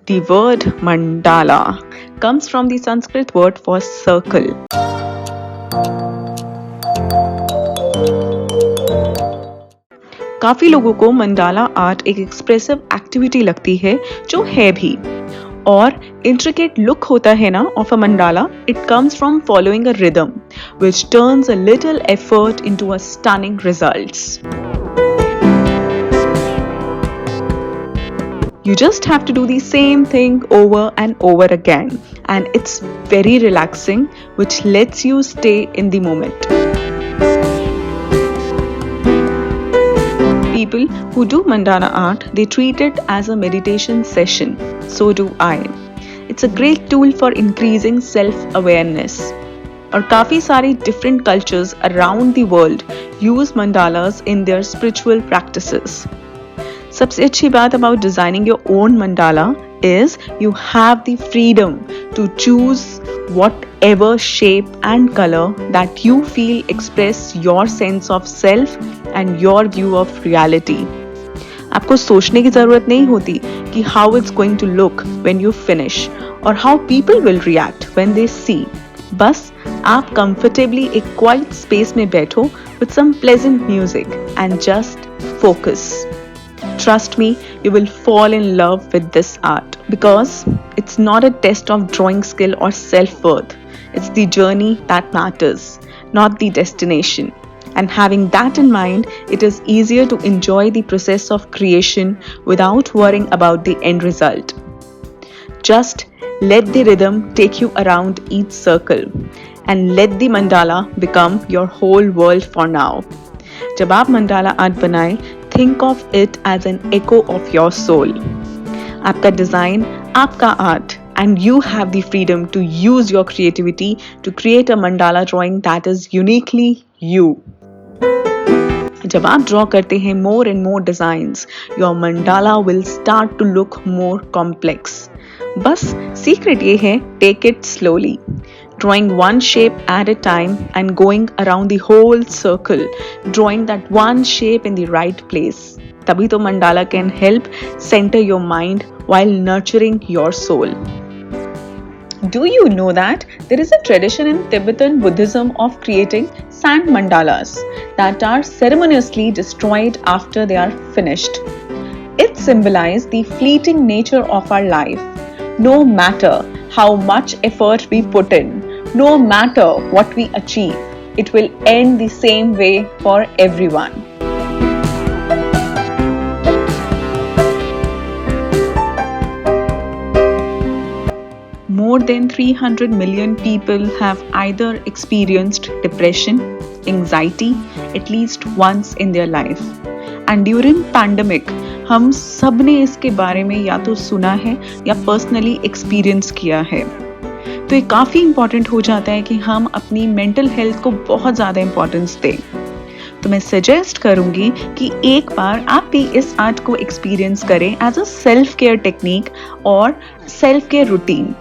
The word mandala comes from the Sanskrit word for circle. काफी लोगों को mandala art एक एक्सप्रेसिव एक्टिविटी लगती है, जो है भी। और intricate look होता है ना of a mandala, it comes from following a rhythm, which turns a little effort into a stunning results. You just have to do the same thing over and over again, and it's very relaxing, which lets you stay in the moment. People who do mandala art, they treat it as a meditation session. So do I. It's a great tool for increasing self-awareness. और काफी सारी different cultures around the world use mandalas in their spiritual practices. सबसे अच्छी बात about designing your own mandala is you have the freedom to choose whatever shape and color that you feel express your sense of self and your view of reality. आपको सोचने की जरूरत नहीं होती कि how it's going to look when you finish or how people will react when they see. बस आप comfortably एक quiet space में बैठो with some pleasant music and just focus. Trust me, you will fall in love with this art because it's not a test of drawing skill or self-worth. It's the journey that matters, not the destination. And having that in mind, it is easier to enjoy the process of creation without worrying about the end result. Just let the rhythm take you around each circle and let the mandala become your whole world for now. जब आप mandala art बनाएं, think of it as an echo of your soul. आपका design, आपका art, and you have the freedom to use your creativity to create a mandala drawing that is uniquely you. जब आप draw करते हैं more and more designs, your mandala will start to look more complex. बस secret ये है, take it slowly. Drawing one shape at a time and going around the whole circle, drawing that one shape in the right place. तभी तो mandala can help center your mind while nurturing your soul. Do you know that there is a tradition in Tibetan Buddhism of creating sand mandalas that are ceremoniously destroyed after they are finished? It symbolizes the fleeting nature of our life. No matter how much effort we put in, no matter what we achieve, it will end the same way for everyone. More than 300 million people have either experienced depression, anxiety, at least once in their life. And during pandemic, हम सब ने इसके बारे में या तो सुना है या पर्सनली एक्सपीरियंस किया है। तो ये काफ़ी इम्पॉर्टेंट हो जाता है कि हम अपनी मेंटल हेल्थ को बहुत ज़्यादा इम्पोर्टेंस दें। तो मैं सजेस्ट करूँगी कि एक बार आप भी इस आर्ट को एक्सपीरियंस करें as a self care technique और सेल्फ केयर रूटीन।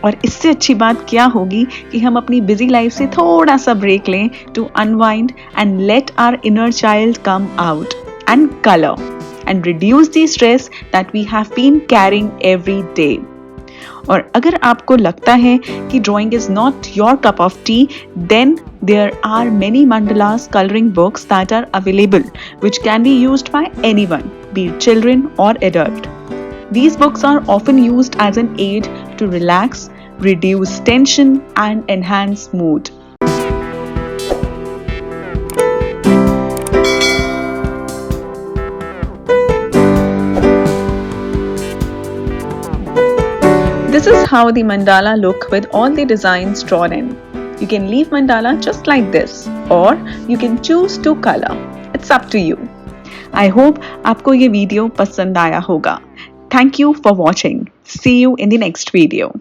और इससे अच्छी बात क्या होगी कि हम अपनी बिजी लाइफ से थोड़ा सा ब्रेक लें to unwind and let our inner child come out and colour and reduce the stress that we have been carrying every day. और अगर आपको लगता है कि drawing is not your cup of tea, then there are many mandalas coloring books that are available which can be used by anyone, be it children or adult. These books are often used as an aid to relax, reduce tension and enhance mood. This is how the mandala look with all the designs drawn in. You can leave mandala just like this or you can choose to color. It's up to you. I hope आपको ये video पसंद आया होगा. Thank you for watching. See you in the next video.